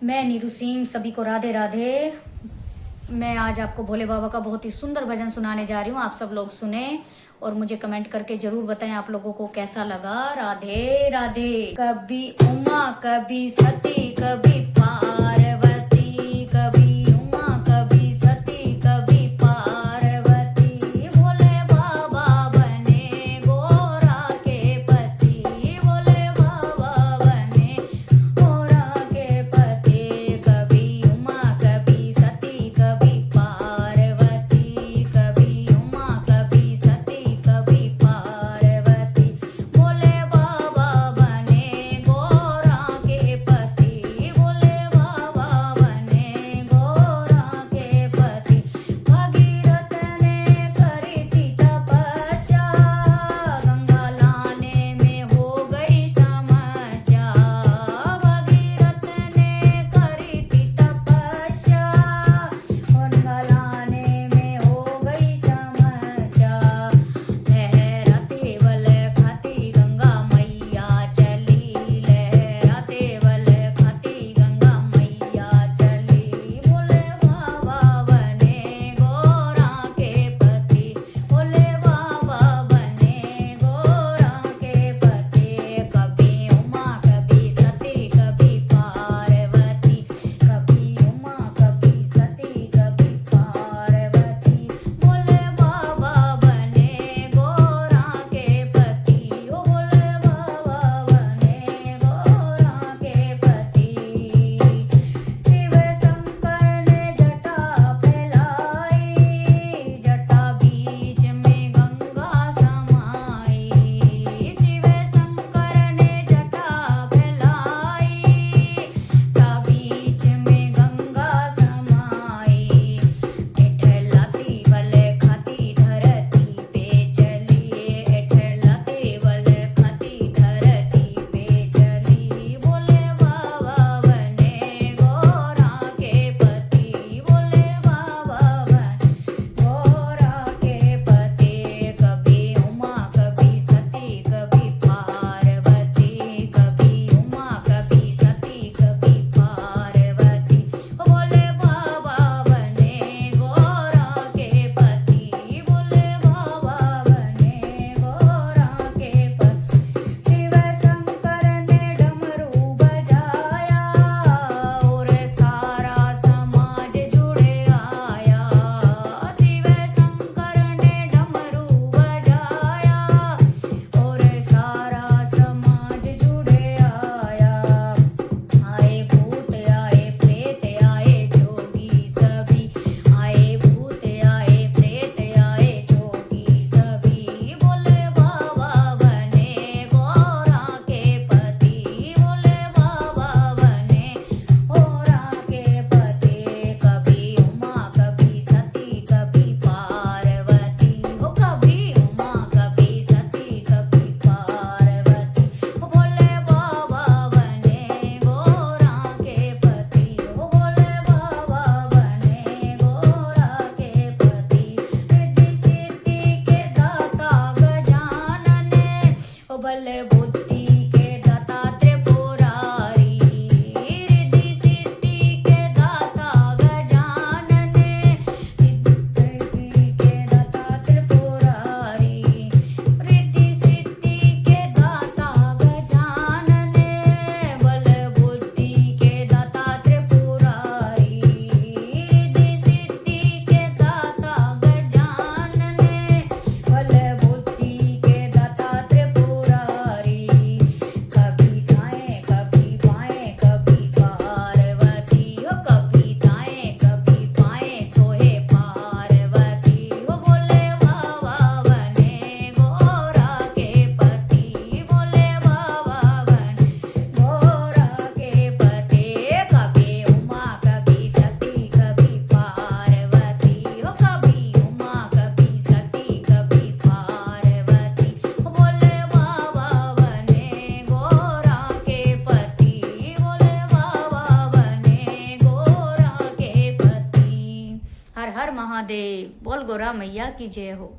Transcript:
मैं नीरू सिंह, सभी को राधे राधे। मैं आज आपको भोले बाबा का बहुत ही सुंदर भजन सुनाने जा रही हूँ। आप सब लोग सुने और मुझे कमेंट करके जरूर बताएं आप लोगों को कैसा लगा। राधे राधे। कभी उमा कभी सती कभी पार्वती, कभी उमा कभी सती कभी पार्वती। भोले बाबा बने गोरा के पति, भोले बाबा बने गोरा के पति। कभी उमा कभी सती कभी पार्वती, कभी उमा कभी सती कभी पार्वती। भोले बाबा बने गोरा के पति, भोले बाबा बने गोरा के पति। भगीरथ ने करी थी तपस्या, गंगा लाने में हो गई समस्या। भगीरथ ने करी थी तपस्या, गंगा लाने में हो गई समस्या। लहराते बल खाती गंगा मैया चली, लहराते बल खाती गंगा मैया चली। भोले बाबा बने गोरा के पति, भोले बाबा बने गोरा के पति। कभी उमा कभी सती कभी पार्वती, कभी उमा कभी सती कभी पार्वती। भोले बाबा बने गोरा के पति, ओ भोले बाबा बने गोरा के पति। शिव शंकर ने जटा फैलाई, जटा बीच में गंगा समाई। शिव शंकर ने जटा फैलाई, जटा बीच में गंगा समाई। एठलाती बल खाती धरती पे चली, एठलाती बल खाती धरती पे चली। भोले बाबा बने गोरा के पति, भोले बाबा बने गोरा के पति। कभी उमा कभी सती कभी पार्वती, कभी उमा कभी सती कभी पार्वती। भोले बाबा बने गोरा के पति, भोले बाबा बने गोरा के पति। शिव शंकर ने डमरू बजाया और सारा समाज जुड़े आया। शिव शंकर ने डमरू बजाया और सारा समाज जुड़े आया। आए भूत आए प्रेत आए जोगी सभी, आए भूत आए प्रेत आए जोगी सभी। भोले बाबा बने गोरा के पति, भोले बाबा बने गोरा के पति। कभी उमा कभी सती कभी पार्वती, ओ कभी उमा कभी सती कभी पार्वती। भोले बाबा बने गोरा के पति, ओ भोले बाबा बने गोरा के पति। रिद्धि सिद्धि के दाता गजानन, ओ बल बुद्धि के दाता त्रिपुरारी। रिद्धि सिद्धि के दाता गजानन, रिद्धि के दाता त्रिपुरारी। रिद्धि सिद्धि के दाता गजानन, बल बुद्धि के दाता त्रिपुरारी। रिद्धि सिद्धि के दाता गजानन, बल बुद्धि के दाता त्रिपुरारी। कभी दाएं कभी बाएं कभी पार्वती, ओ कभी दाएं कभी बाएं सोहे पार्वती। ओ भोले बाबा बने गोरा के पति, भोले बाबा बने गोरा के पति। कभी उमा कभी सती कभी पार्वती, ओ कभी उमा कभी सती कभी पार्वती। भोले बाबा बने गोरा के पति, भोले बाबा बने गोरा के पति। हर हर महादेव। बोल गोरा मैया की जय हो।